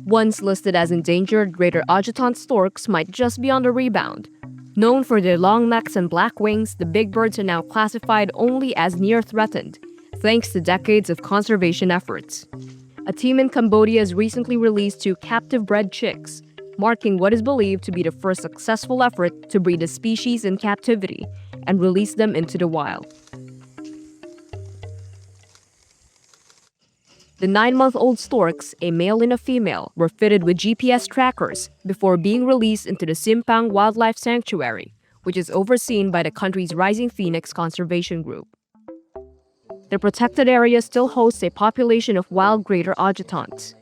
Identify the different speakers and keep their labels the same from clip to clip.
Speaker 1: Once listed as endangered, greater Adjutant storks might just be on the rebound. Known for their long necks and black wings, the big birds are now classified only as near threatened, thanks to decades of conservation efforts. A team in Cambodia has recently released 2 captive-bred chicks, marking what is believed to be the first successful effort to breed a species in captivity and release them into the wild. The 9-month-old storks, a male and a female, were fitted with GPS trackers before being released into the Simpang Wildlife Sanctuary, which is overseen by the country's Rising Phoenix Conservation Group. The protected area still hosts a population of wild greater adjutants.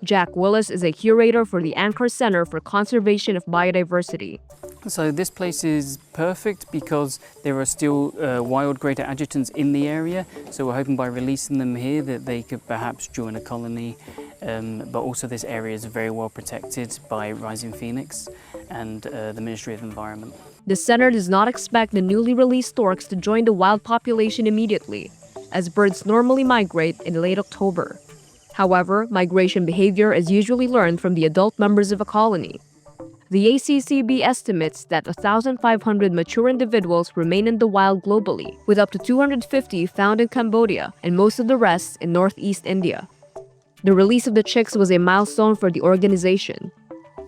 Speaker 1: Jack Willis is a curator for the Anchor Center for Conservation of Biodiversity.
Speaker 2: So this place is perfect because there are still wild greater adjutants in the area. So we're hoping by releasing them here that they could perhaps join a colony. But also this area is very well protected by Rising Phoenix and the Ministry of Environment.
Speaker 1: The center does not expect the newly released storks to join the wild population immediately, as birds normally migrate in late October. However, migration behavior is usually learned from the adult members of a colony. The ACCB estimates that 1,500 mature individuals remain in the wild globally, with up to 250 found in Cambodia and most of the rest in northeast India. The release of the chicks was a milestone for the organization.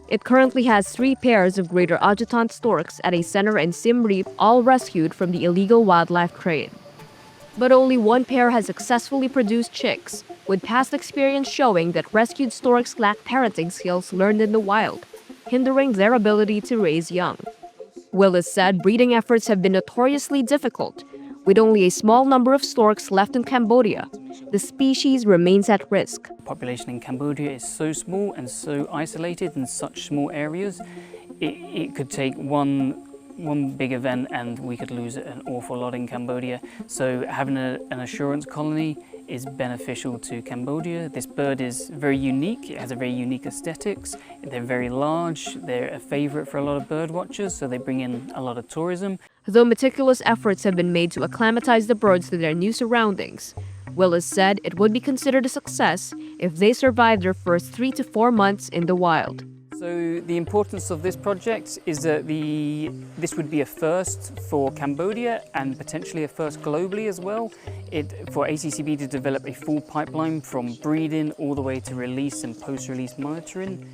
Speaker 1: It currently has 3 pairs of greater Adjutant storks at a center in Siem Reap, all rescued from the illegal wildlife trade. But only 1 pair has successfully produced chicks, with past experience showing that rescued storks lack parenting skills learned in the wild, hindering their ability to raise young. Willis said breeding efforts have been notoriously difficult. With only a small number of storks left in Cambodia, the species remains at risk.
Speaker 2: The population in Cambodia is so small and so isolated in such small areas, it could take one big event and we could lose an awful lot in Cambodia. So having an assurance colony is beneficial to Cambodia. This bird is very unique. It has a very unique aesthetics. They're very large. They're a favorite for a lot of bird watchers, so they bring in a lot of tourism.
Speaker 1: Though meticulous efforts have been made to acclimatize the birds to their new surroundings, Willis said it would be considered a success if they survived their first 3 to 4 months in the wild.
Speaker 2: So the importance of this project is that this would be a first for Cambodia and potentially a first globally as well. For ACCB to develop a full pipeline from breeding all the way to release and post-release monitoring.